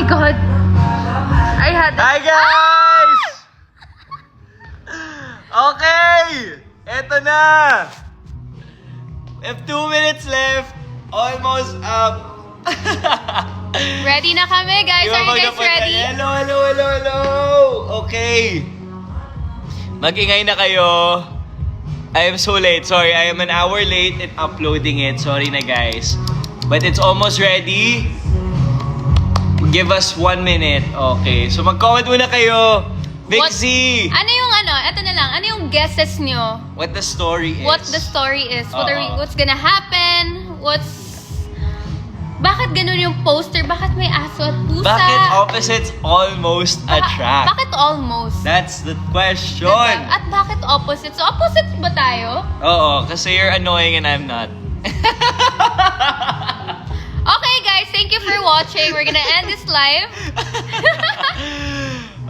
God. I had Hi guys! Okay! Eto na! We have 2 minutes left. Almost up. Ready na kami, guys. Are you guys ready? Hello! Okay. Mag-ingay na kayo. I am so late. Sorry, I am an hour late in uploading it. Sorry na guys. But it's almost ready. Give us 1 minute. Okay. So mag-comment muna kayo. Vixie! Ano yung eto na lang. Ano yung guesses nyo? What the story is. What the story is. What's gonna happen? Bakit ganun yung poster? Bakit may aso at pusa? Bakit opposites almost attract? Bakit almost? That's the question. At bakit opposites? So, opposites ba tayo? Oo, kasi you're annoying and I'm not. Okay, guys. Thank you for watching. We're gonna end this live.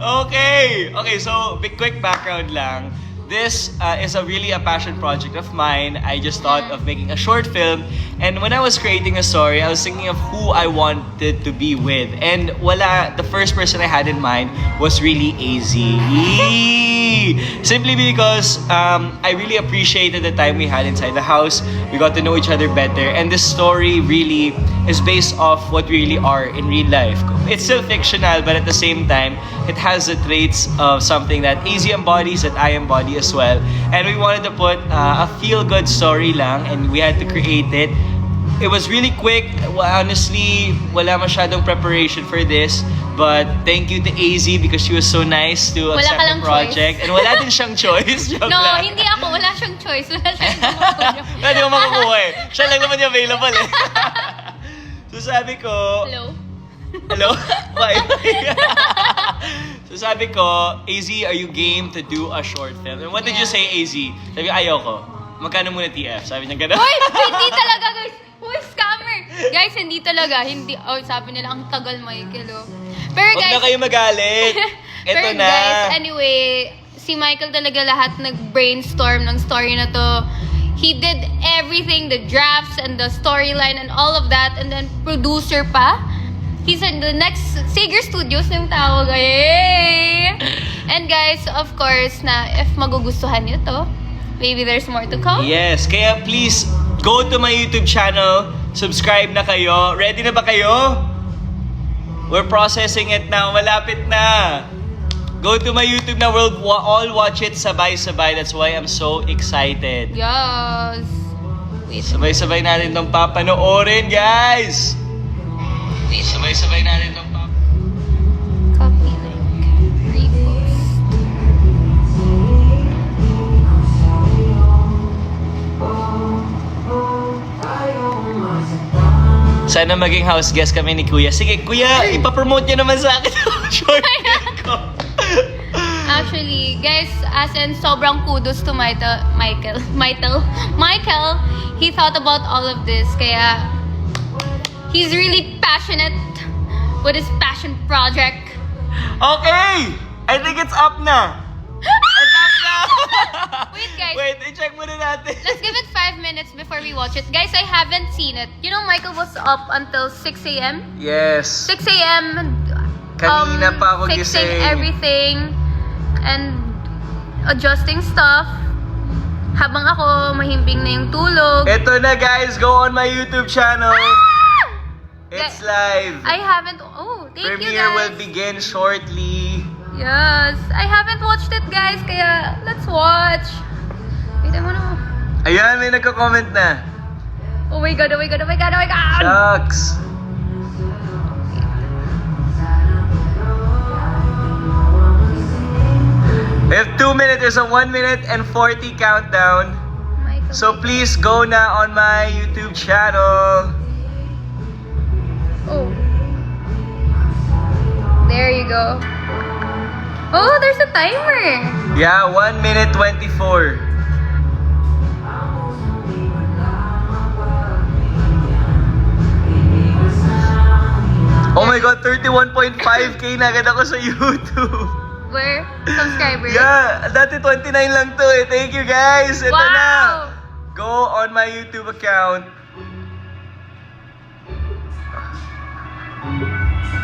Okay, so quick background lang. This is really a passion project of mine. I just thought of making a short film, and when I was creating a story, I was thinking of who I wanted to be with. And the first person I had in mind was really AZ. Simply because I really appreciated the time we had inside the house. We got to know each other better, and this story really is based off what we really are in real life. It's still fictional, but at the same time, it has the traits of something that AZ embodies, that I embody as well. And we wanted to put a feel-good story lang, and we had to create it. It was really quick. Honestly, wala masyadong preparation for this. But thank you to AZ because she was so nice to accept the project. Choice. And wala din siyang choice. No, lang. Hindi ako. Wala siyang choice. Wala siyang makukuha. Wala di mo makukuha eh. Siya lang naman yung available eh. So sabi ko... Hello? Bye. So sabi ko, AZ, are you game to do a short film? And what did you say, AZ? Sabi ko, ayoko. Magkano muna TF? Sabi niya gano'n. Hoy, hindi talaga guys. Hoy, scammer. Guys, hindi talaga. Hindi. Oh, sabi nila, ang tagal, Michael. Oh. Pero guys... Huwag na kayo magalit. Ito pero na. Guys, anyway, si Michael talaga lahat nag-brainstorm ng story na to. He did everything, the drafts and the storyline and all of that. And then producer pa. He's in the next Sager Studios na yung tawag. Yay! And guys, of course, na if magugustuhan nyo to, maybe there's more to come. Yes, kaya please go to my YouTube channel. Subscribe na kayo. Ready na ba kayo? We're processing it now. Malapit na. Go to my YouTube na. We'll all watch it sabay-sabay. That's why I'm so excited. Yes. Wait. Sabay-sabay natin itong papanoorin, guys. Sabay-sabay natin itong Copy link. Repost. Sana maging house guest kami ni Kuya. Sige, Kuya, ipapromote niyo naman sa akin short film ko. Actually, guys, as in sobrang kudos to Michael. He thought about all of this. Kaya, he's really passionate with his passion project. Okay! I think it's up na. It's up na. Wait, guys. Wait, i-check muna natin. Let's give it 5 minutes before we watch it. Guys, I haven't seen it. You know, Michael was up until 6 a.m. Yes. 6 a.m. Kanina pa ako fixing gising. everything and adjusting stuff. Habang ako mahimbing na yung tulog. Ito na guys, go on my YouTube channel. It's live. I haven't... Oh, thank you Premiere guys. will begin shortly. Yes. I haven't watched it, guys. Kaya, let's watch. Wait, I wanna... Ayan, may nagko-comment na. Oh my God, oh my God, oh my God, oh my God! Shucks. We have 2 minutes. There's a 1 minute and 40 countdown. Michael. So please go na on my YouTube channel. Oh. There you go. Oh, there's a timer. Yeah, 1 minute 24. Oh my God, 31.5k na agad ako sa YouTube. Where? Subscribers? Yeah, dati 29 lang to eh. Thank you guys. Ito Wow! na. Go on my YouTube account.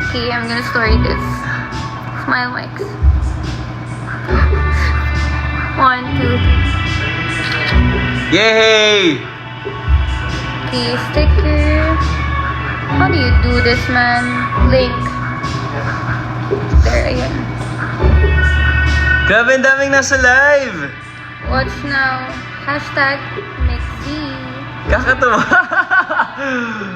Okay, I'm gonna story this. Smile mics. 1, 2, 3. Yay! Okay, sticker. How do you do this, man? Link. There, ayan. Grabe, ang daming nasa live! Watch now. Hashtag McZ. Kakatawa!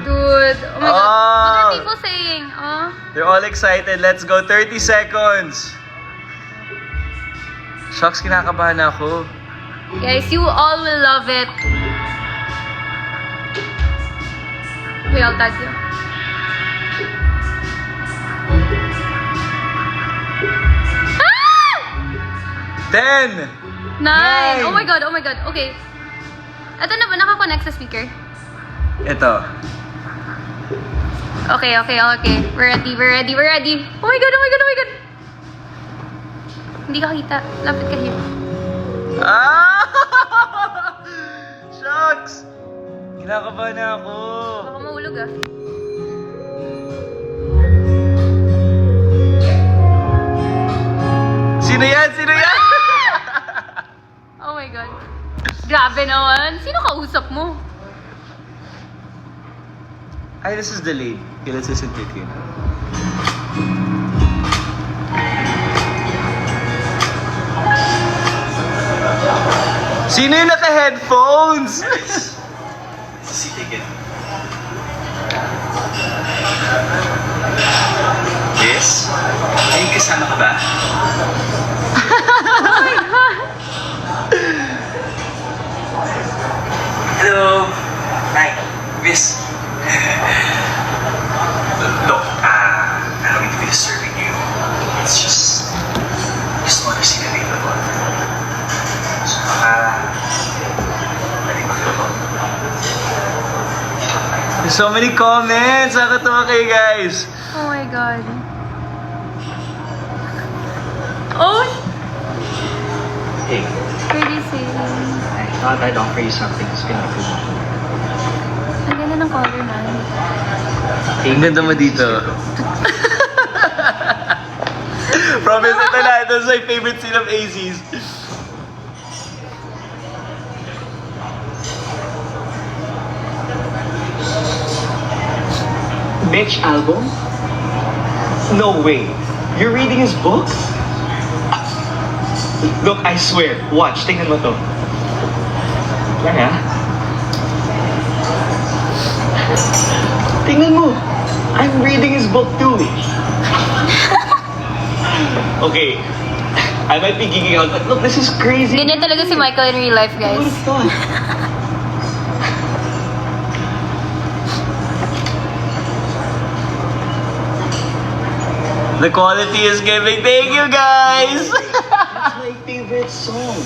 Dude, oh my god. What Oh. are people saying? Oh. They're all excited. Let's go. 30 seconds. Shucks, kinakabahan ako. Guys, you all will love it. Wait, I'll tag you. Ah! 10! 9! Oh my god, oh my god. Okay. Ito na ba? Nakakonect sa speaker? Ito. Okay. We're ready. Oh my god. Hindi ka kita. Lapit ka here. Ah! Shucks! Kinakabahan na ako. Baka mahulog ah. Sino yan? Oh my god. Grabe naman. Sino kausap mo? Ay, this is delayed. Okay, let's listen to it again. Sino yung naka-headphones? Sisitigil. Yes? Ay, kasama ka ba? Hello! Hi, Miss. Look, I don't mean to be disturbing you. It's just want to see the available. So, pwede mag-look. There's so many comments. Nakakatawa kayo, guys. Oh my god. Oh! Hey, Pretty saying. I thought I'd offer you something. It's been a good one. Ang ganda ng color, man. Ang ganda mo dito. Promise, ito na. Ito is my favorite scene of AZ's. Mitch album? No way. You're reading his book? Look, I swear. Watch, tingnan mo to. Yan ha? Tingnan mo. I'm reading his book too. Okay. I might be geeking out, but look, this is crazy. Ganyan talaga si Michael in real life, Who guys. would've thought? The quality is giving. Thank you, guys! That's my favorite song.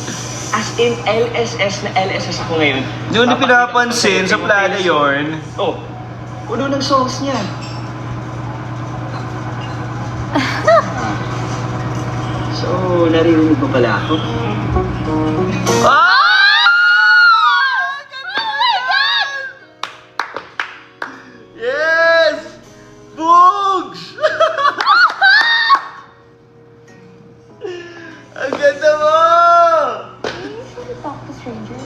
As in, LSS na LSS ako ngayon. Hindi mo na pinapansin, sa plana yorn. Oh, uno ng songs niya. So, naririnig mo pala ako? Ah! Yes! Boogs! Ang ganda mo! Talk to strangers.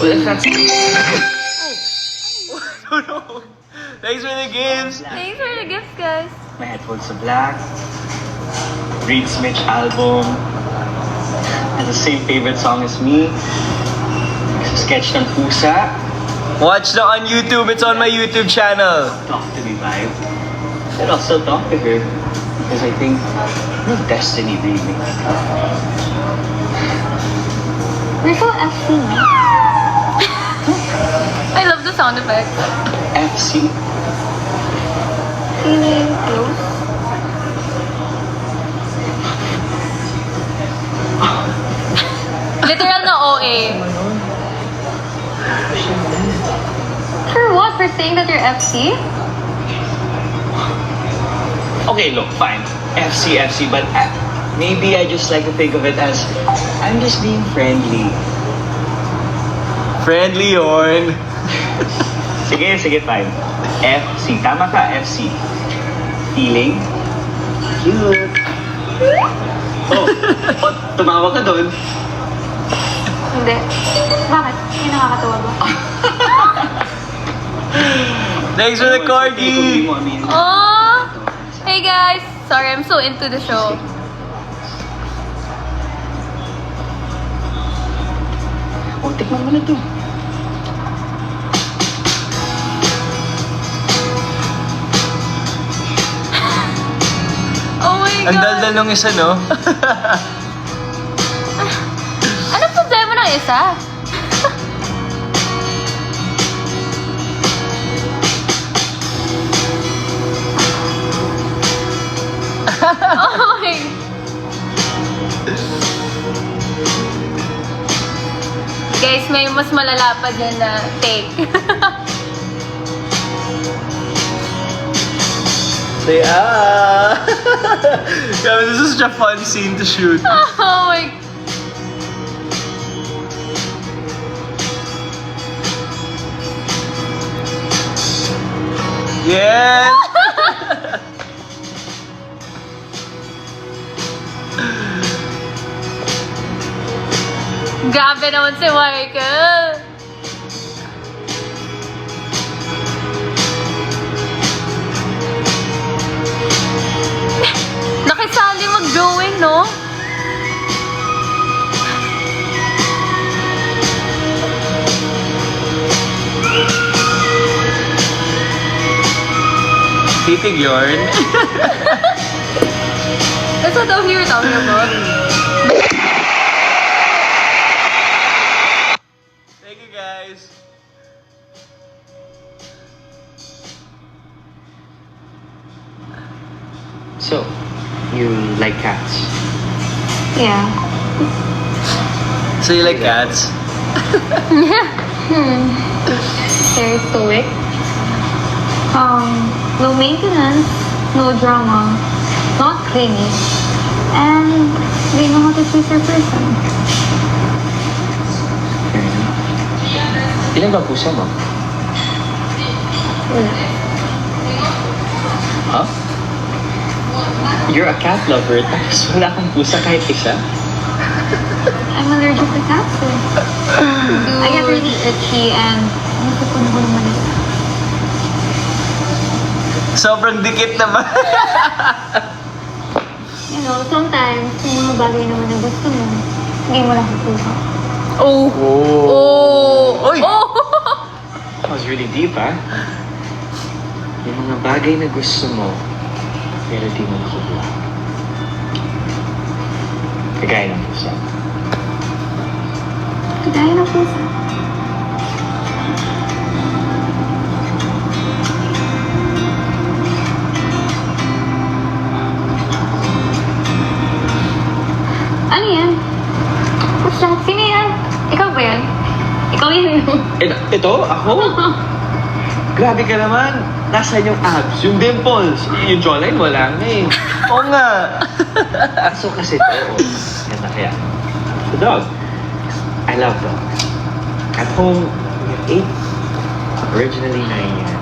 Well, if that's... Oh no! Thanks for the gifts! Thanks for the gifts, guys. My headphones are black. Reads Mitch album. Has the same favorite song as me. Sketch ng pusa. Watch na on YouTube. It's on my YouTube channel. Talk to me vibe. And I'll still talk to her. Because I think we're destiny really. We're so FC, I love the sound effect. FC. Feeling close. Literal na OA. For what? For saying that you're FC? Okay, look, fine. FC, but maybe I just like to think of it as I'm just being friendly. Friendly yorn. Sige, fine. FC. Tama ka, FC. Feeling? Cute. Oh, tumawa ka doon. Hindi. Bakit? Hindi nakakatawa ba? Thanks for the corgi! Oh! Hey guys! Sorry, I'm so into the show. Oh, tikman mo na to. Oh my Ang God! daldal nung isa, no? Ano problema ng isa? Oh my... Guys, may mas malala pa dyan na take. Say, Grabe, this is such a fun scene to shoot. Oh my... Yes! Grabe naman si Michael. Nakisali mag-drawing, no? Titig yarn. That's what we were talking about. Thank you, guys. So, you like cats? Yeah. So you like cats? Very stoic. No maintenance, no drama, not clingy, and they know how to please their person. Fair enough. Ilan ba pusa mo? Wala. Huh? You're a cat lover, tapos wala kang pusa kahit isa? I'm allergic to cats. I get really itchy and gusto ko na bumalik. Sobrang dikit naman. You know, sometimes, yung mga bagay naman na gusto mo, hindi mo lang kukuha. Oh! Oh! Oy! Oh! That was really deep, ah. Yung mga bagay na gusto mo, pero di mo nakukuha. Kagaya ng pusa. Kagaya ng pusa. Ano yan? Pusa? Sino yan? Ikaw ba yan? Ikaw yan. Ito? Ako? Grabe ka naman. Nasaan yung abs? Yung dimples? Yung jawline wala nga eh. Oo nga. Aso kasi ito. Yan na kaya. The dog. I love dogs. At home, we have 8. Originally 9 yan.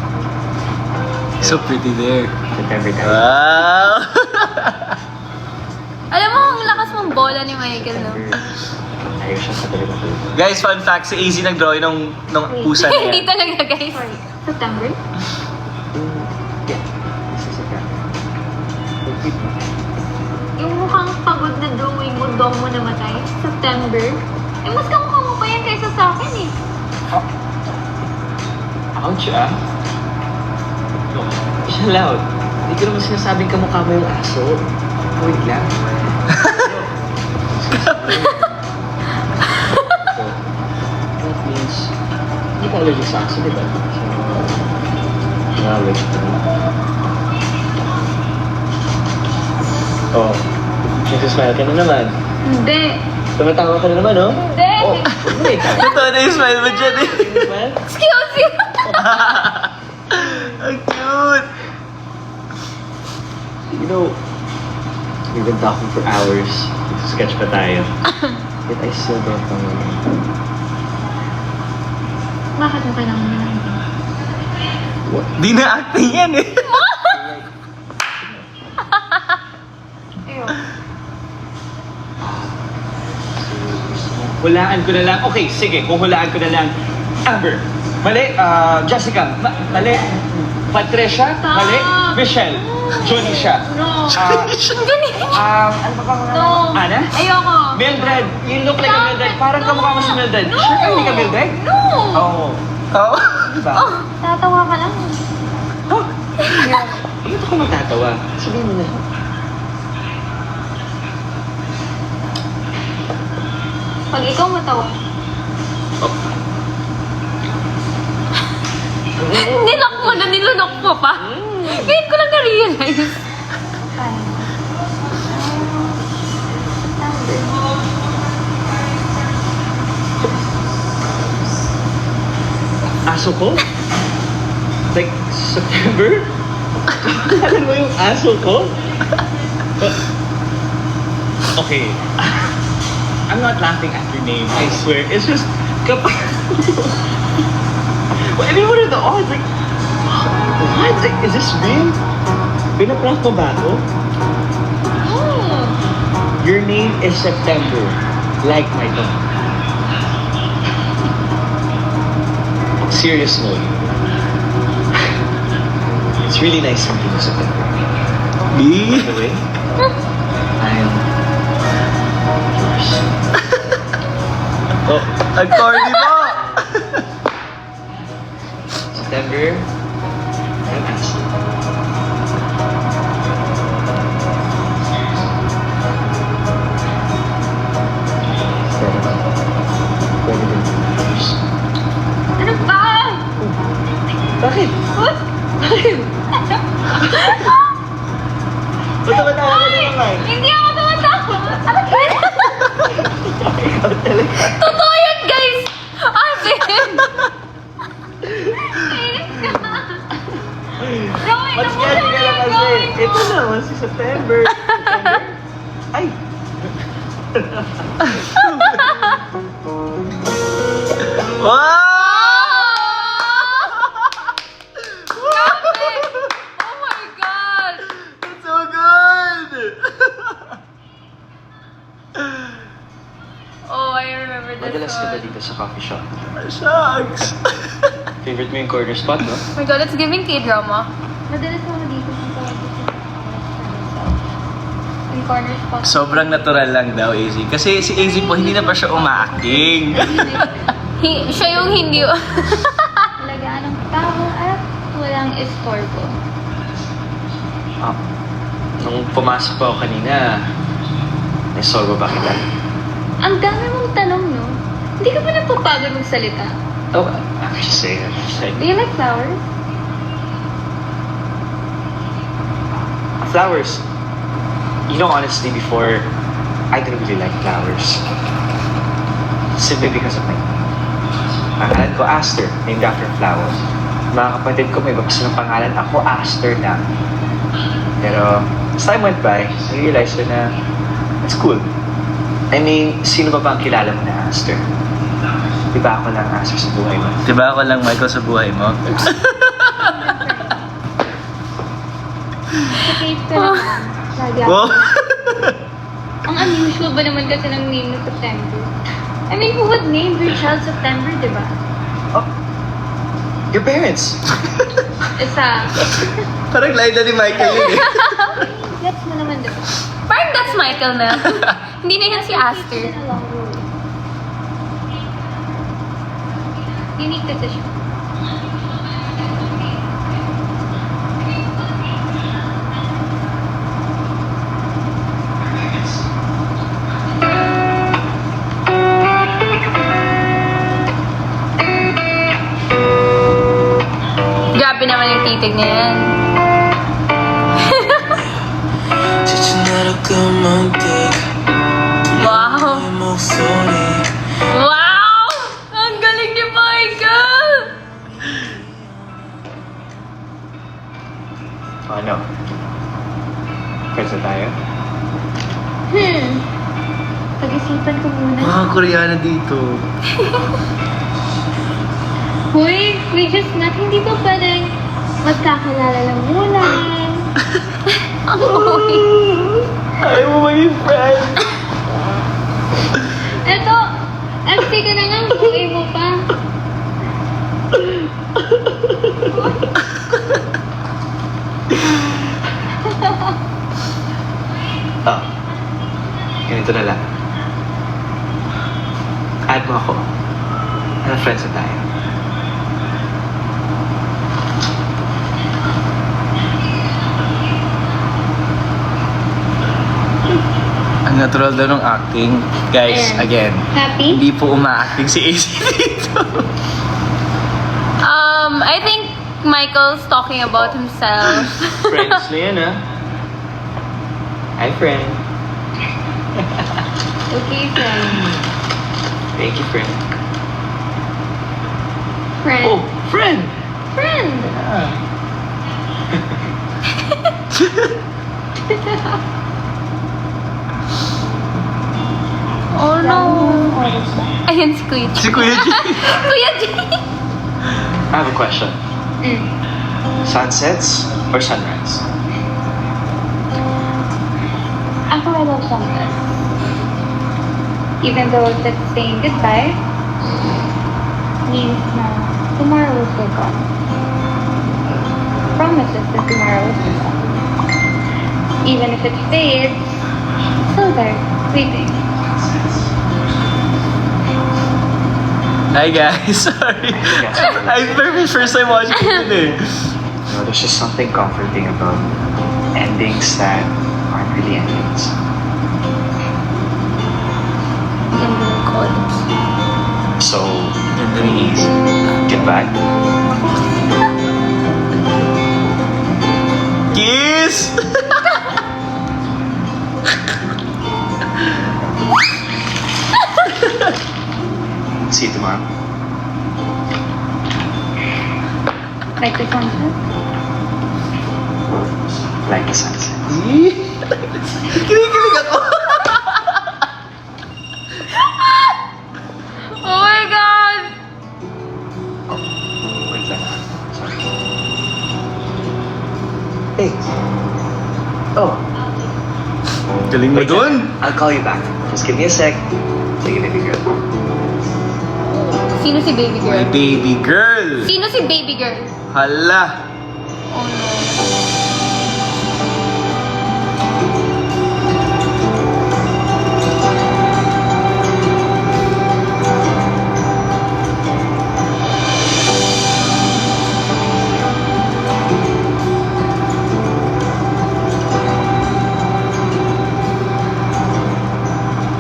So pretty there. September 9. Wow! Alam mo, ang lakas mong bola ni Michael, no? Ayaw siya sa talaga ko. Guys, fun fact, si AZ nag-drawing nung pusa na Hindi yan. talaga, guys. September? Yeah. This is a cat. Yung mukhang pagod na drawing mo, dog mo namatay, September. Eh, mas kamukha mo pa yan kaysa sa akin eh. Ouch ah. No, siya loud. Hindi ko naman sinasabing kamukha mo yung aso. Wait lang. So, that means, hindi ka allergic sa aso, di ba? So, you're not allergic to me. Oh, nagsismile ka na naman. Hindi. Tumatawa ka na naman, no? Hindi. Oh, wait. Totoo na yung smile mo dyan eh. Smile? Excuse you. Ang cute! You know, we've been talking for hours. Sketch pa tayo. Yet I still don't know. Bakit mo kailangan mo lang? Di na acting yan eh. Hulaan ko na lang. Okay, sige, kung hulaan ko na lang. Amber. Mali. Jessica. Mali. Patricia. Mali. Michelle. Jonisha. No. Ano ba bang No. Ana? Ayoko. Mildred. You look like a Mildred. Parang No. kamukha mo si Mildred. No. Sure ka hindi ka Mildred? No. Oo. Oo. Diba? Tatawa ka lang. Oh. Bakit ako matatawa? Sabihin mo na. Pag ikaw matawa. Nilok mo na, nilunok mo pa. Ngayon ko lang na-realize. Aso ko? Like, September? Alam mo yung aso ko? Okay. I'm not laughing at your name, I swear. It's just, kapag... I mean, what are the odds? Like, what? Like, is this real? Pinaprank mo ba ako? Oh. Your name is September, like my dog. Serious note. It's really nice meeting you, September. By the way, I'm yours. Oh, ang corny mo! September, I'm asking. Pwede ba yours? Ano ba? Bakit? What? Bakit? Ba't tumatawa ka na naman? Hindi ako tumatawa. Ikaw talaga. Totoo yun, guys! As in! Inis ka. Roy, Mas scary ka lang kasi. Ito naman si September. September? Ay! Grabe! Oh my God! That's so good! Oh, I remember this Madalas ka ba one. dito sa coffee shop? Shucks! Favorite mo yung corner spot, no? Oh my God, it's giving K-drama. Madalas ako dito sa yung corner spot. Sobrang natural lang daw, AZ. Kasi si AZ po, hindi na pa siya umaacting. Siya yung hindi... Talagaan ng tao at walang estorbo. Ah, nung pumasok pa ako kanina, nasolve ba kita? Ang dami mong tanong, no? Hindi ka ba napapagod magsalita? Oh, I'm just saying. Like, Do you like flowers? flowers. You know, honestly, before, I didn't really like flowers. Simply because of my pangalan ko, Aster, named after flowers. Mga kapatid ko, may iba pa silang pangalan. Ako, Aster na. Pero, as time went by, I realized ko na it's cool. I mean, sino ba ang kilala mo na Aster? Di ba ako lang Aster sa buhay mo? Diba ako lang, Michael, sa buhay mo? Sa case ka naman. Lagi ako. Wow! Ang unusual ba naman kasi ng name ng September? I mean, who would name their child September, di ba? Oh, your parents! Isa. Parang lain na ni Michael yun eh. Gets mo naman, di ba? Parang that's Michael na. Hindi na yan si Aster. It's been a long road. Unique kasi siya. Grabe naman yung titig niya yan. Wow! Wow! Ang galing ni Michael! Ano? Friends na tayo? Pag-isipan ko muna. Mga Koreana dito. Hoy, we just met. Hindi ba pwedeng Magkakilala lang muna. Ayaw mo maging friend. Eto, MC ka na nga, buhay mo pa. Oh, ganito na lang. Add mo ako. Ano, friends na tayo. Ang natural daw ng acting. Guys, Ayan. again, Happy? hindi po uma-acting si AC dito. I think Michael's talking about himself. Friends na yan, ha? Hi, friend. Okay, friend. Thank you, friend. Friend. Oh, friend! Friend. Oh no. Ayan si Kuya G. Si Kuya G. Kuya G. I have a question. Mm. Sunsets or sunrise? Ako, I love sunset. Even though that saying goodbye means na tomorrow will still come. Promises that tomorrow will still come. Even if it fades, it's still there, waiting. Hi guys, sorry. I'm very first time watching it eh. No, there's just something comforting about endings that aren't really endings. Ganda ng chords. So, Ganda ni AC. goodbye. Kiss! See you tomorrow. Like the sunset. Like the sunset. Kinikilig ako. Oh my God! Wait lang. Sorry. Hey. Oh, Galing mo wait lang. dun. I'll call you back. Just give me a sec. Sige, baby girl. Sino si baby My girl? baby girl. Sino si baby girl? Hala. Oh no.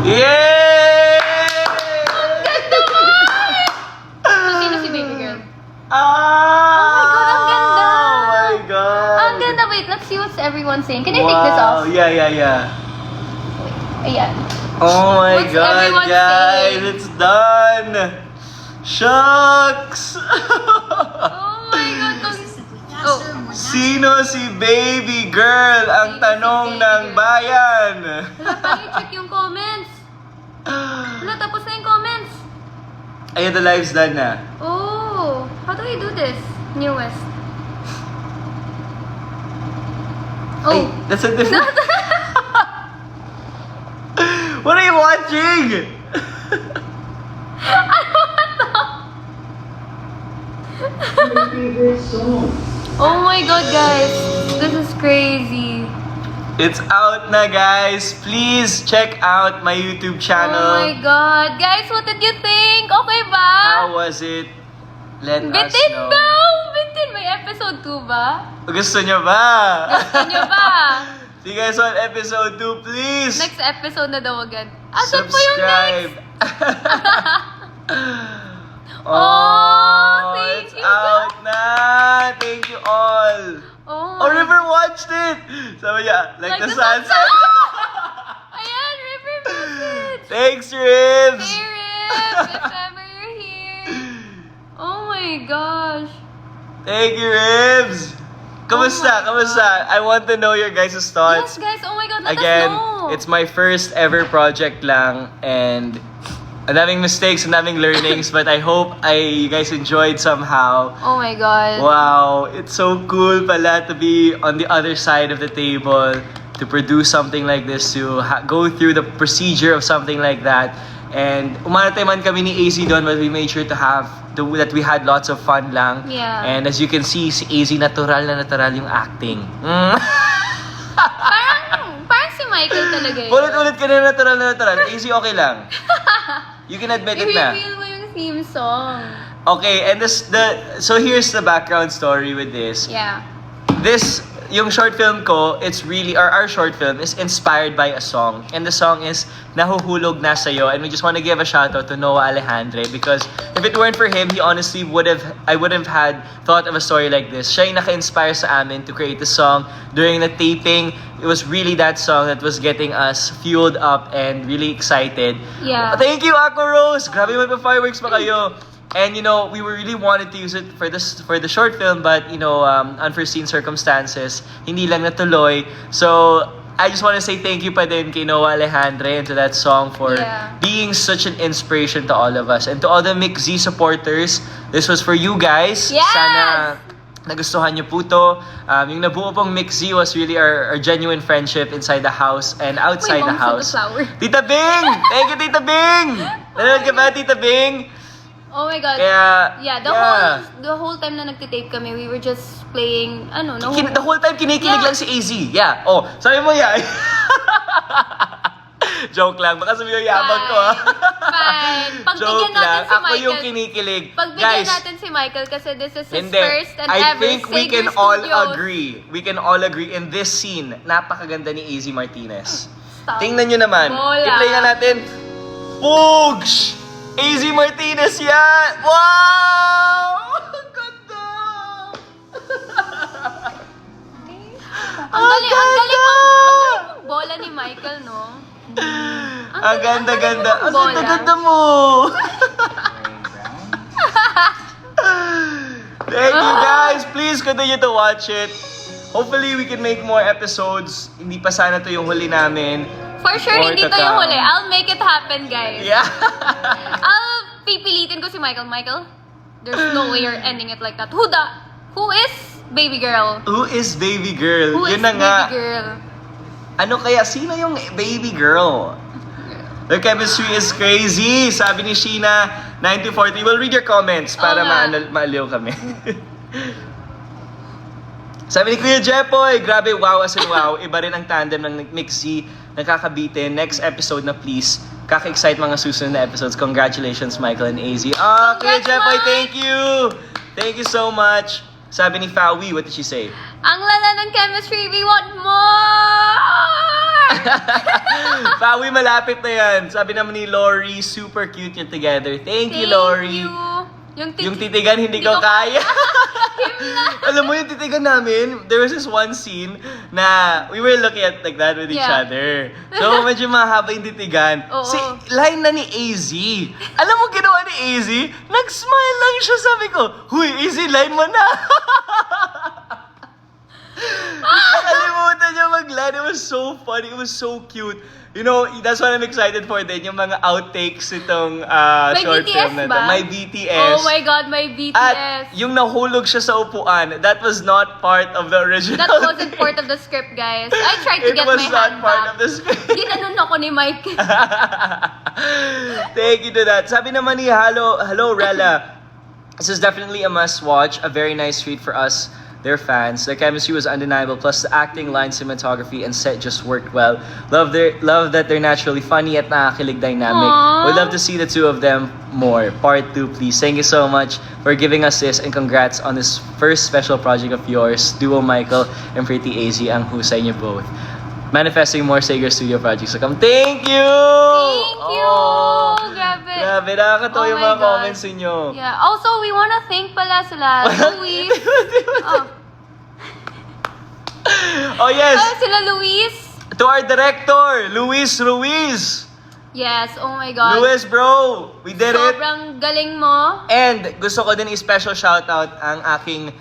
Yay! So, sino si baby girl? Ah! Oh my God, ang ganda! Oh my God! Ang ganda. Wait, let's see what's everyone saying. Can I take this off? Yeah. Ayan. Oh my What's God, everyone guys! saying? It's done! Shucks! Oh my God. Oh. Sino si baby girl? Ang Sino si tanong baby ng girl? bayan. Wala pa, i-check yung comments. Wala, tapos na yung comments. Ayun, the live's done na. Oh, how do we do this? Newest. Ay, Oh. that's a different... What are you watching? Oh my God, guys. This is crazy. It's out na, guys. Please check out my YouTube channel. Oh my God. Guys, what did you think? Okay ba? How was it? Let us Bitin know. daw! Bitin! May episode 2 ba? Gusto nyo ba? Gusto nyo ba? See you guys on episode 2, please. Next episode na daw agad. Asan po yung Subscribe. next? Oh, thank it's you, out na. Thank you all. Oh, Oh, River watched it. Sabi niya, like the sunset. Ayan, River message. Thanks, Ribs. Hey, Ribs, if ever you're here. Oh my gosh. Thank you, Ribs. Kamusta? Oh my Kamusta? I want to know your guys' Yes, thoughts. guys. Oh my God, let Again, us know. it's my first ever project lang, and Ang daming mistakes, ang daming learnings, but I hope you guys enjoyed somehow. Oh my God. Wow, it's so cool pala to be on the other side of the table, to produce something like this, to go through the procedure of something like that. And umaratay man kami ni AZ doon, but we made sure to that we had lots of fun lang. Yeah. And as you can see, si AZ natural na natural yung acting. Parang si Michael talaga yun. Ulit-ulit ka na natural na natural. AZ, okay lang. You can admit it na. I-reveal mo yung theme song. Okay, and so here's the background story with this. Yeah. Yung short film ko, it's really, our short film is inspired by a song. And the song is Nahuhulog Na Sa'yo. And we just want to give a shout out to Noah Alejandre, because if it weren't for him, he honestly I wouldn't have had thought of a story like this. Siya yung naka-inspire sa amin to create the song. During the taping, it was really that song that was getting us fueled up and really excited. Yeah. Thank you, Aqua Rose! Grabe may pa-fireworks pa kayo. And we really wanted to use it for the short film, but unforeseen circumstances, hindi lang natuloy. So I just want to say thank you pa din kay Noah Alejandre and to that song for being such an inspiration to all of us. And to all the Mix Z supporters, this was for you guys. Yes! Sana nagustuhan niyo po to. Yung nabuo pong Mix Z was really our genuine friendship inside the house and outside the house. Tita Bing! Thank you, Tita Bing! Nanonood ka ba, Tita Bing? Oh my God. Kaya, the whole time na nagtitape kami, we were just playing, The whole time kinikilig lang si AZ. Yeah. Oh, sabi mo yan. Joke lang. Baka sabi mo yabang ko, ha? Fine. Pagbigyan Joke natin lang. si Ako Michael. yung kinikilig. Pagbigyan Guys, natin si Michael kasi this is his hindi. first and I ever think we Sager can all Studios. agree. We can all agree in this scene, napakaganda ni AZ Martinez. Stop. Tingnan nyo naman. Bola. I-play nga natin. Poogs! AZ Martinez yan! Wow! Ang ganda! Ang galing mong bola ni Michael, no? Ang ganda-ganda. Ang bola. ganda mo! Thank you guys! Please continue to watch it. Hopefully, we can make more episodes. Hindi pa sana to yung huli namin. For sure, More hindi to to yung come. huli. I'll make it happen, guys. Yeah! I'll pipilitin ko si Michael. Michael, there's no way you're ending it like that. Who is baby girl? Who is baby girl? Who Yun is na nga. baby girl? Ano kaya? Sino yung baby girl? The chemistry is crazy. Sabi ni Sheena, 9240. We'll read your comments para maaliw kami. Sabi ni Kuya Jepoy, grabe, wow as in wow. Iba rin ang tandem ng Mix Z. Nakakabitin. Next episode na please. Kaka-excite mga susunod na episodes. Congratulations, Michael and AZ. Kuya Jepoy, thank you! Thank you so much. Sabi ni Fawi, what did she say? Ang lala ng chemistry, we want more! Fawi, malapit na yan. Sabi naman ni Lori, super cute yung together. Thank you, Lori. Yung titigan, hindi ko kaya. Alam mo yung titigan namin, there was this one scene na we were looking at like that with each other. So medyo mahaba yung titigan. Si line na ni AZ. Alam mo ginawa ni AZ? Nag-smile lang siya, sabi ko, huy, AZ, line mo na. Nakalimutan niya mag-line. It was so funny. It was so cute. That's what I'm excited for din. Yung mga outtakes itong short BTS film na ito. ba? May BTS. Oh my God, may BTS. At yung nahulog siya sa upuan, that was not part of the original. That wasn't part of the script, guys. I tried to get my hand It was not part back. of the script. Ginanon ako ni Mike. Thank you to that. Sabi naman ni Hello Rella, this is definitely a must watch. A very nice treat for us, their fans. The chemistry was undeniable, plus the acting, line, cinematography, and set just worked well. Love that they're naturally funny at nakakilig dynamic. Aww. Would love to see the two of them more. Part 2, please. Thank you so much for giving us this, and congrats on this first special project of yours. Duo Michael and Pretty AZ, ang husay niyo both. Manifesting more Sager Studio projects to come. Thank you! Thank you! Grabe. Grabe, nakakatawa yung my mga God. comments ninyo. Yeah. Also, we wanna thank pala sila Luis. Oh yes! Sila Luis. To our director, Luis Ruiz. Yes, oh my God. Luis bro, we did it. Sobrang galing mo. And gusto ko din i-special shoutout ang aking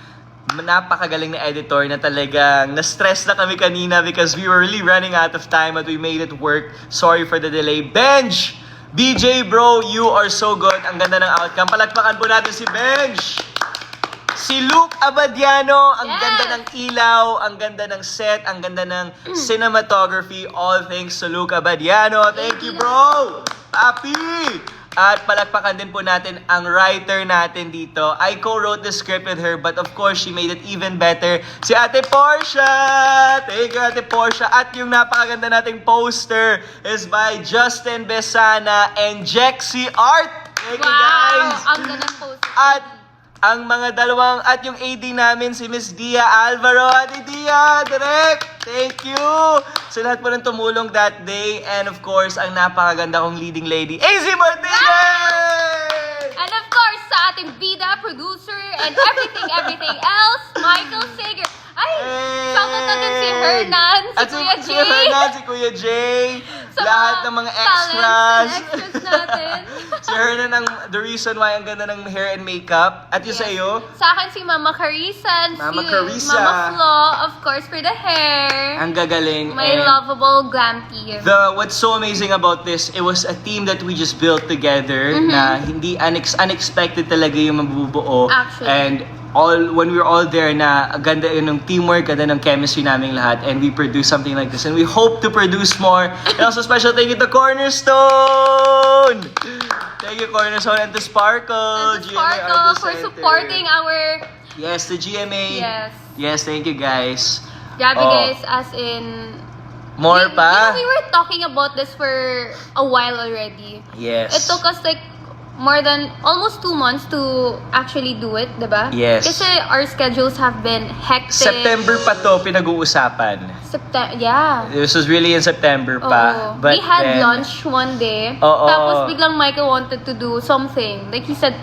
napakagaling na editor na talagang na-stress na kami kanina because we were really running out of time but we made it work. Sorry for the delay. Benj! BJ bro, you are so good. Ang ganda ng outcome. Palakpakan po natin si Benj. Si Luke Abadiano, ang Yes. ganda ng ilaw, ang ganda ng set, ang ganda ng cinematography. All thanks to Luke Abadiano. Thank you, bro! Papi! At palakpakan din po natin ang writer natin dito. I co-wrote the script with her, but of course, she made it even better. Si Ate Portia! Thank you, Ate Portia. At yung napakaganda nating poster is by Justin Besana and Jexy Art. Thank you, guys! Ang ganda ng post. At ang mga dalawang, at yung AD namin, si Miss Dia Alvaro. Ate Dia, direct! Thank you! Sa lahat po ng tumulong that day. And of course, ang napakaganda kong leading lady, AZ Martinez! And of course, sa ating bida, producer, and everything else, Michael Sager. Ay, shoutout natin si Hernan, si At Kuya si Jay. Hernan, si Kuya Jay. Sa Lahat ng mga extras. talents and extras natin. Si Hernan ang the reason why ang ganda ng hair and makeup. At yung Yes. sa iyo, Sa akin si Mama Carissa, and Mama si Carissa. Mama Flo, of course, for the hair. ang gagaling. My And lovable glam team. what's so amazing about this, it was a team that we just built together na hindi unexpected talaga yung mabubuo. Actually. And when we were all there na ganda yun ng teamwork, ganda ng chemistry naming lahat, and we produce something like this. And we hope to produce more. And also special thank you to Cornerstone! Thank you Cornerstone and to Sparkle! And to GMA Sparkle Arts for Center. supporting our... Yes, the GMA. Yes. Yes, thank you guys. Grabe Oh. guys, as in... More pa? We were talking about this for a while already. Yes. It took us like more than almost 2 months to actually do it, diba? Yes. Kasi our schedules have been hectic. September pa to pinag-uusapan. Yeah. This was really in September pa. Oo. But We had then, lunch one day. Oo. Tapos biglang Michael wanted to do something. Like he said,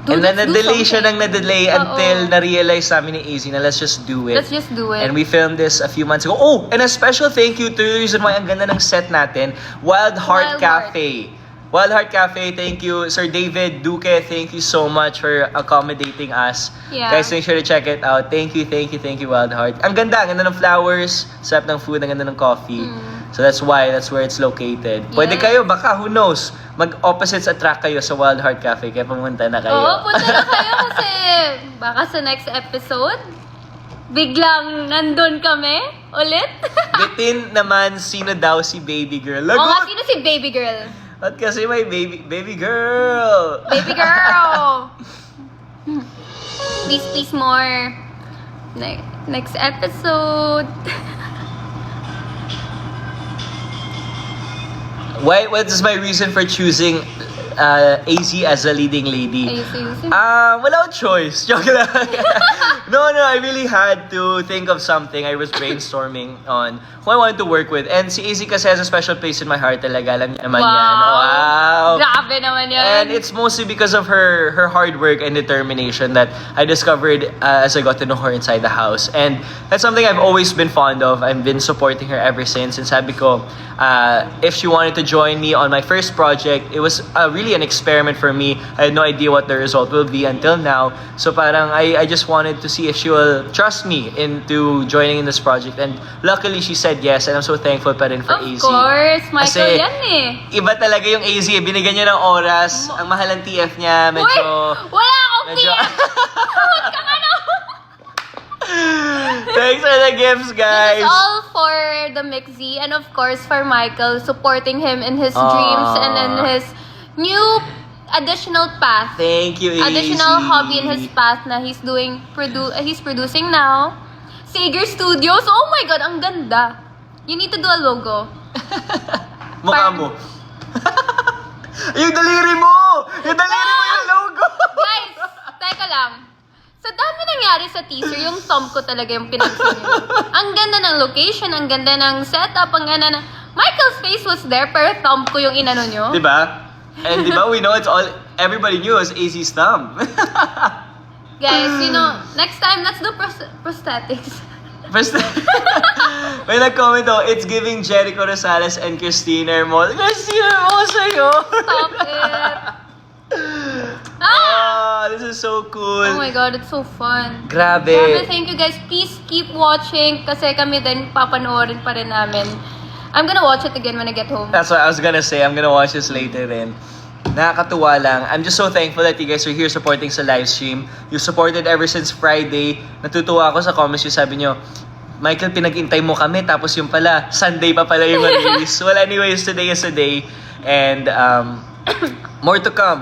And then let's do na-delay siya something. ng na-delay Oo. until na-realize namin ni AZ na let's just do it. Let's just do it. And we filmed this a few months ago. Oh! And a special thank you to the reason why ang ganda ng set natin, Wild Heart Wild Heart. Cafe. Wild Heart Cafe, thank you. Sir David Duque, thank you so much for accommodating us. Yeah. Guys, make sure to check it out. Thank you, Wild Heart. Ang ganda ng flowers, sarap ng food, ang ganda ng coffee. So that's where it's located. Pwede Yes. kayo, baka, who knows, mag-opposites attract kayo sa Wild Heart Cafe, kaya pumunta na kayo. Oo, punta na kayo kasi baka sa next episode, biglang nandun kami ulit. Bitin naman, sino daw si baby girl? Oo nga, Lagot! sino si baby girl? At kasi may baby girl. Baby girl! Please more. Next episode. What is my reason for choosing AZ as a leading lady? Ayusin. Wala akong choice. Joke lang. No, I really had to think of something. I was brainstorming on who I wanted to work with. And si AZ kasi has a special place in my heart talaga. Alam niya naman yan. Wow! Grabe naman yan. And it's mostly because of her hard work and determination that I discovered as I got to know her inside the house. And that's something I've always been fond of. I've been supporting her ever since. And sabi ko, if she wanted to join me on my first project, it was really an experiment for me. I had no idea what the result will be until now. So parang I just wanted to see if she will trust me into joining in this project. And luckily, she said yes. And I'm so thankful pa rin for Of AZ. course, Michael Kasi yan eh. Iba talaga yung AZ. Binigyan niya ng oras. Ang mahal ng TF niya. Uy! Medyo... Wala akong medyo- TF! Huwag kang ano! Thanks for the gifts, guys. This is all for the Mixie and of course for Michael, supporting him in his dreams and in his new additional path. Thank you, AZ. Additional hobby in his path na he's producing now. Sager Studios. Oh my God, ang ganda. You need to do a logo. Mukha mo. Yung daliri mo! Yung daliri mo yung logo! Guys, teka lang. Sa dami nangyari sa teaser, yung thumb ko talaga yung pinagsin niyo. Ang ganda ng location, ang ganda ng setup, ang ganda ng... Michael's face was there, pero thumb ko yung inano nyo. Diba? And diba, we know it's all... Everybody knew it was AZ's thumb. Guys, next time, let's do prosthetics. First, may nag-comment it's giving Jericho Rosales and Christina Hermol. Christina Hermol sa'yo! Stop it! This is so cool. Oh my God, it's so fun. Grabe. Thank you guys. Please keep watching kasi kami din papanoorin pa rin namin. I'm gonna watch it again when I get home. That's what I was gonna say. I'm gonna watch this later rin. Nakakatuwa lang. I'm just so thankful that you guys are here supporting sa live stream. You supported ever since Friday. Natutuwa ako sa comments yung sabi nyo, Michael, pinag-intay mo kami, tapos yung pala, Sunday pa pala yung release. Well, anyways, today is the day. And more to come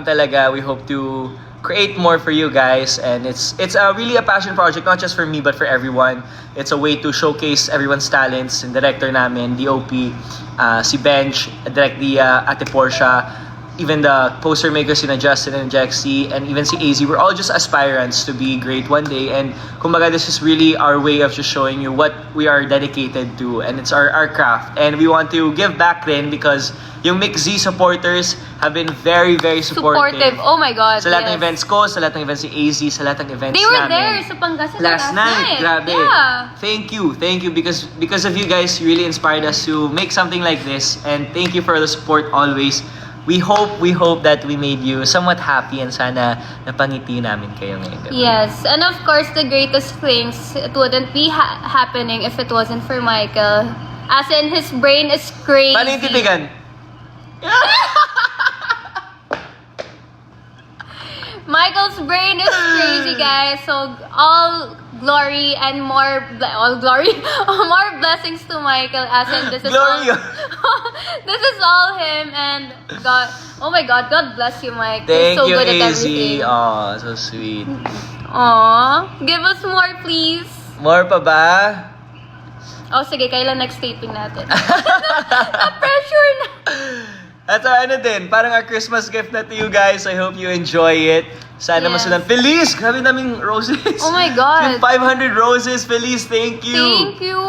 talaga. We hope to create more for you guys. And it's really a passion project, not just for me, but for everyone. It's a way to showcase everyone's talents. Yung director namin, DOP, si Bench, Direct Dia, Ate Portia, even the poster makers, sina Justin and Jexy, and even si AZ, we're all just aspirants to be great one day. And kumbaga, this is really our way of just showing you what we are dedicated to. And it's our craft. And we want to give back then because yung Mix Z supporters have been very, very supportive. Oh my God, Sa lahat ng yes. events ko, sa lahat ng events ni AZ, sa lahat ng events They were namin. there sa Pangasinan Last night. Grabe. Yeah. Thank you because of you guys, you really inspired us to make something like this, and thank you for the support always. We hope that we made you somewhat happy, and sana napangiti namin kayo ngayong gabi. Yes, and of course, the greatest things, it wouldn't be happening if it wasn't for Michael. As in, his brain is crazy. Paano yung titigan? Michael's brain is crazy, guys. So, all glory and more more blessings to Michael. As in, this is Glory. all this is all him, and God. Oh my God, God bless you, Mike. Thank You're so you, good at AZ. everything. Oh, so sweet. Aw, give us more, please. More pa ba? Oh, sige, kailan next taping natin? Na-pressure na. At ano din, parang our Christmas gift na to you guys. I hope you enjoy it. Sana Yes. masulan. Feliz! Grabe naming roses. Oh my God. With 500 roses. Feliz, thank you. Thank you.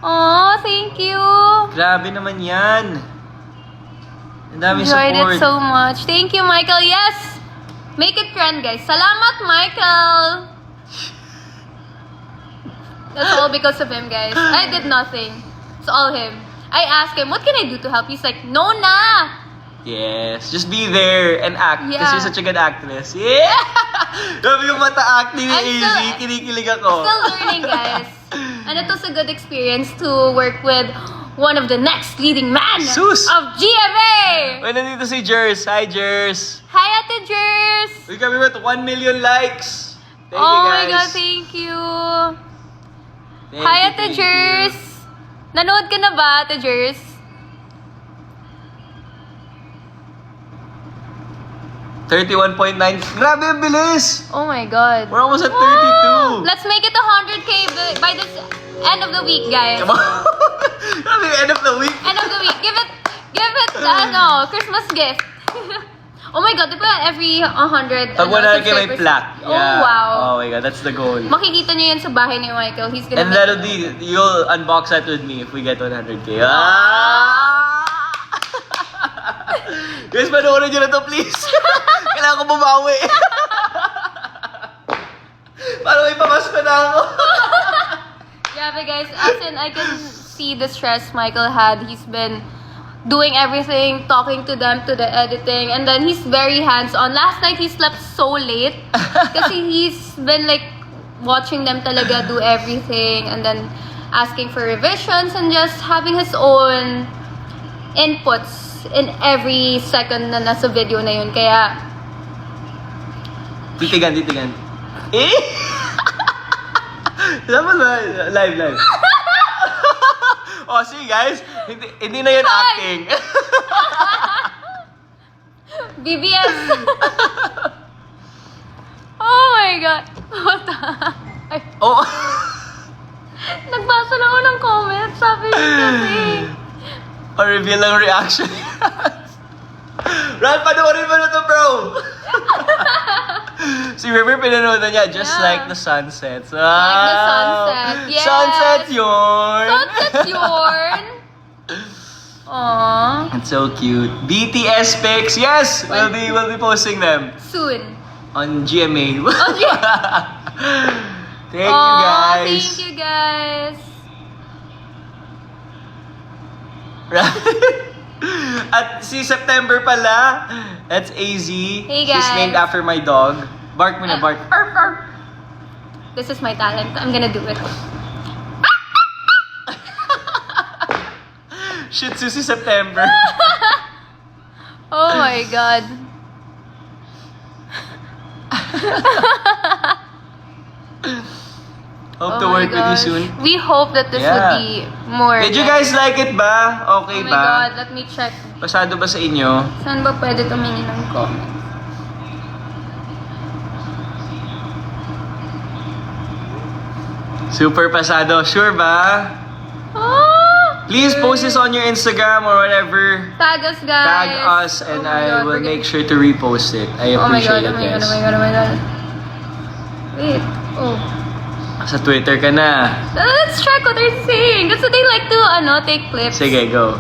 Aw, thank you. Grabe naman yan. Ang daming Enjoyed support. it so much. Thank you, Michael. Yes! Make it trend, guys. Salamat, Michael! That's all because of him, guys. I did nothing. It's all him. I asked him, what can I do to help? He's like, no na! Yes, just be there and act. Yeah. Because you're such a good actress. Yeah! Grabe yung mata acting ni I'm AZ. still- Kinikilig ako. Still learning, guys. And it was a good experience to work with one of the next leading man Sus! of GMA! Uy, nandito si Jers. Hi, Jers. Hi, Ate Jers! We kami with 1 million likes. Thank Oh you, guys. my God, thank you! Thank Hi, you, Ate thank Jers! you. Nanood ka na ba, Ate Jers? $31.9. Grabe, ang bilis! Oh my God. We're almost at Woo! 32. Let's make it 100K by this end of the week, guys. Come on. Grabe, end of the week. End of the week. Give it, Christmas gift. Oh my God, di ba every 100 Pag 100K may subscribers- plaque. Oh, wow. Oh my God, that's the goal. Makikita niyo yan sa bahay ni Michael. He's gonna And make that'll be, you'll unbox that with me if we get 100K. Ah! Guys, panoorin nyo na to, please. Kailangan ko bumawi. Para may pamasko na ako. Yeah, but guys, as in, I can see the stress Michael had. He's been doing everything, talking to them, to the editing, and then he's very hands-on. Last night, he slept so late kasi he's been like watching them talaga do everything, and then asking for revisions and just having his own inputs in every second na nasa video na yun. Kaya, Titigan. Eh? Dapat ba? Live. Oh, see guys, hindi na yan acting. BBS! Oh my God! What the? Ay, Oh. nagbasa lang ako ng comment. Sabi niya kasi. Or reveal lang reaction. Ran, panoorin mo na to, bro! Si River pinanood na niya, just Yeah. like the sunsets. Like the sunset. Yes. Sunset yun! Sunset's yorn! Aww. It's so cute. BTS pics, yes! We'll be posting them Soon. on GMA. Thank you Aw, guys. Thank you guys. At si September pala, that's AZ. Hey, She's guys. named after my dog. Bark mo na, bark. Arf, arf. This is my talent. I'm gonna do it. Shih Tzu si September. Oh my God. Hope Oh to my work with you gosh. soon. We hope that this Yeah. would be more. Did you guys like it ba? Okay Oh my ba? God, let me check. Pasado ba sa inyo? Saan ba pwede tumingin ng comment? Super pasado. Sure ba? Oh! Please post this on your Instagram or whatever. Tag us, guys. Tag us and Oh my I God, will we're make sure to repost it. I Oh my appreciate God, it, oh my God, guys. oh my God, oh my God. Wait. Oh. Sa Twitter ka na. Let's check what they're saying. That's what they like to, take clips. Sige, go.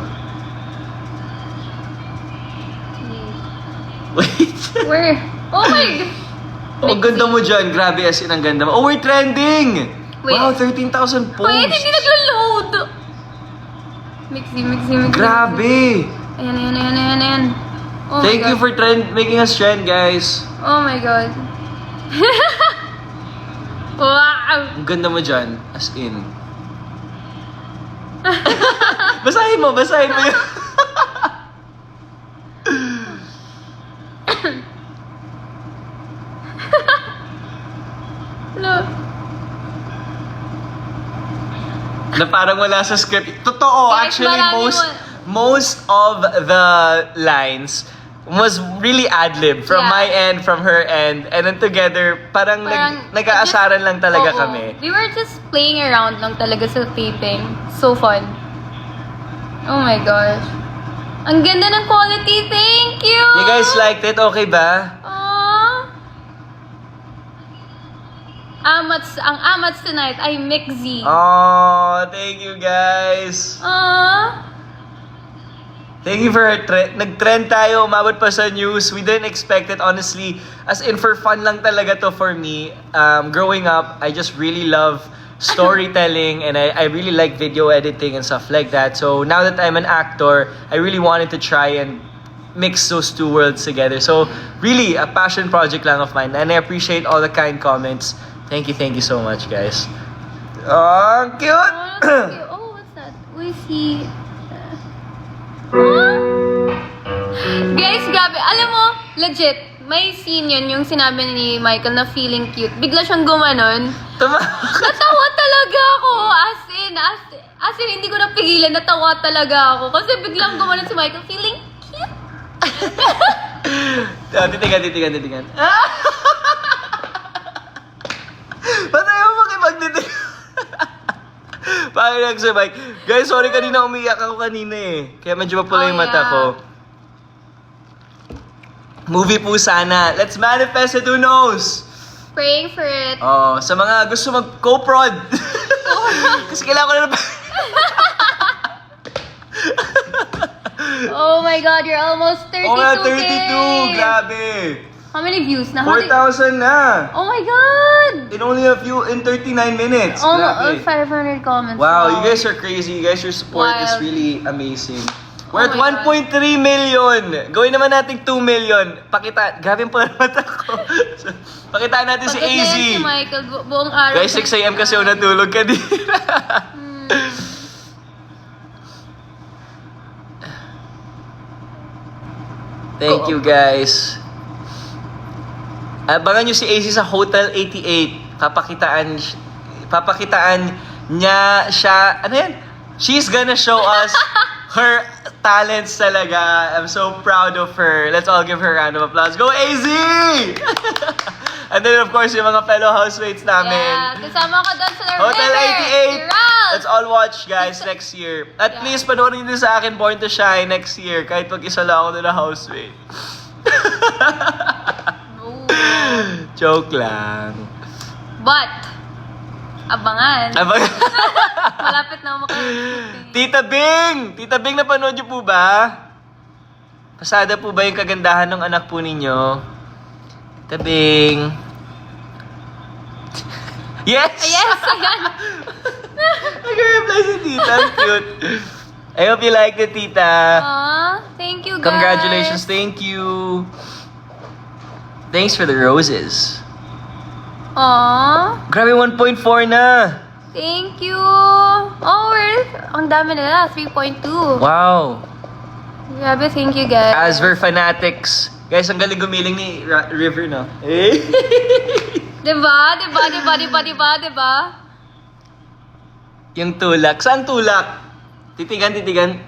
Wait. Where? Oh my God. Ang ganda mo dyan. Grabe, as in, ang ganda mo. Oh, we're trending! Wait. Wow, 13,000 posts. Wait, hindi naglo-load. Mixy. Grabe! Ayan. Oh my Thank God. you for making us trend, guys. Oh my God. Wow. Ang ganda mo dyan. As in. basahin mo yun. Look. Na parang wala sa script. Totoo, Guys, actually, marami most of the lines was really ad-lib from Yeah. my end, from her end, and then together, parang nag-aasaran lang talaga Oo. kami. We were just playing around lang talaga sa taping. So fun. Oh my gosh. Ang ganda ng quality. Thank you! You guys liked it? Okay ba? Aww. Ang amats tonight ay Mixzy. Oh, thank you guys. Aww. Thank you for nag-trend tayo, umabot pa sa news. We didn't expect it, honestly. As in, for fun lang talaga to for me. Growing up, I just really love storytelling and I really like video editing and stuff like that. So now that I'm an actor, I really wanted to try and mix those two worlds together. So really, a passion project lang of mine. And I appreciate all the kind comments. Thank you so much, guys. Oh, cute! Oh, that's cute. Oh, what's that? Who is he? Huh? Guys, grabe. Alam mo, legit, may scene yun, yung sinabi ni Michael na feeling cute. Bigla siyang gumanon. Natawa talaga ako. As in, hindi ko napigilan. Natawa talaga ako. Kasi biglang gumanon si Michael feeling cute. Titigan. Ba't ayaw makipagtitig? Bakit lang sa Mike? Guys, sorry kanina umiyak ako kanina eh. Kaya medyo mapula yung mata ko. Movie po sana. Let's manifest it, who knows? Praying for it. Oh, sa mga gusto mag-co-prod. Kasi kailangan ko na Oh my God, you're almost 32K. Oh, nga, 32. Grabe. How many views na? 4,000 na. Oh my God! In 39 minutes. Almost Grabe. 500 comments. Wow, you guys are crazy. You guys, your support is Wild. really amazing. We're at Oh my 1.3 million. Gawin naman natin 2 million. Grabe po ang mata ko. Pakitaan natin si Pagod na AZ. yan si Michael, buong araw. Guys, 6 a.m. kasi ako natulog kanina. Thank you, guys. Abangan nyo si AZ sa Hotel 88. Papakitaan niya siya. Ano yan? She's gonna show us her talents talaga. I'm so proud of her. Let's all give her a round of applause. Go, AZ! And then, of course, yung mga fellow housemates namin. Yeah, kasama ko doon sa Hotel River. 88! Let's all watch, guys, next year. At Yeah. least, panoorin din sa akin Born to Shine next year. Kahit mag-isa lang ako na housemate. No. Joke lang. But, abangan. Malapit na ako makapag-shooting. Tita Bing, napanood niyo po ba? Pasada po ba yung kagandahan ng anak po ninyo? Tita Bing. Yes! Yes, ayan. Nag-reply si Tita. Ang cute. I hope you liked it, Tita. Aw, thank you guys. Congratulations. Thank you. Thanks for the roses. Aw, Grabe, 1.4 na. thank you. Oh, ang dami nila. 3.2. Wow. Grabe, thank you guys. Asver fanatics. Guys, ang galing gumiling ni River, no? Eh? Diba? Diba? Diba? Diba? Diba? Diba? Yung tulak. Saan tulak? Titigan, titigan.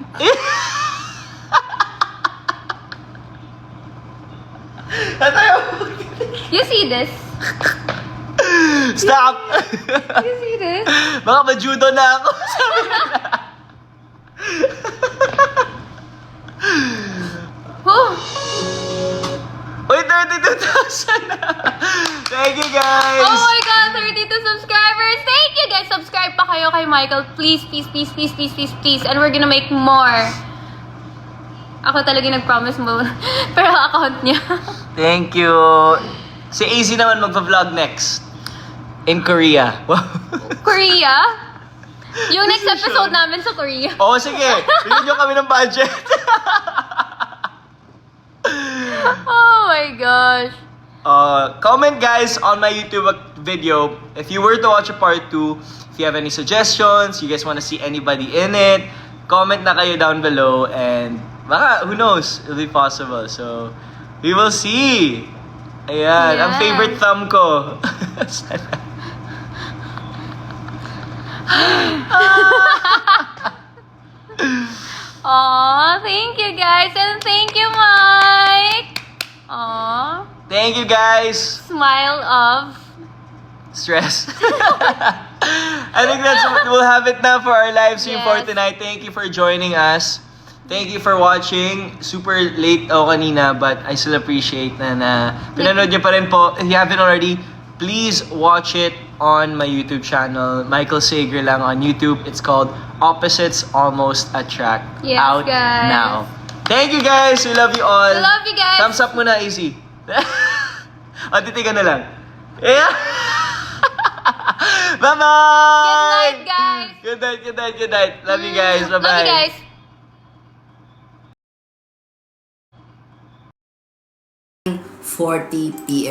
You see this? Stop! You see this? Baka ma-judo na ako. Sabi nila. Oh! Uy, 32,000 na! Thank you, guys! Oh my God, 32 subscribers! Thank you guys! Subscribe pa kayo kay Michael. Please, please, please, please, please, please, please. And we're gonna make more. Ako talaga nag-promise mo. Pero account niya. Thank you. Si AZ naman magpa-vlog next. In Korea. Wow. Korea? Yung next episode namin sa Korea. Oo, sige. Bigyan nyo kami ng budget. Oh my gosh. Comment guys on my YouTube video if you were to watch a part 2. If you have any suggestions, you guys want to see anybody in it, comment na kayo down below and baka, who knows, it'll be possible. So, we will see. Ayan, ang Yeah. favorite thumb ko. Sana. Aw, thank you guys. And thank you, Mike. Aw. Thank you guys. Smile of... Stress. I think we'll have it now for our live stream for Yes. tonight. Thank you for joining us. Thank you for watching. Super late ako kanina, but I still appreciate na pinanood niyo pa rin po. If you haven't already, please watch it on my YouTube channel. Michael Sager lang on YouTube. It's called Opposites Almost Attract. Yes, Out guys. now. Thank you guys. We love you all. I love you guys. Thumbs up muna, easy. O, titigan na lang. Yeah. Bye-bye! Good night, guys. Good night, good night, good night. Love you guys. Bye-bye. Love you guys. 40 p.m.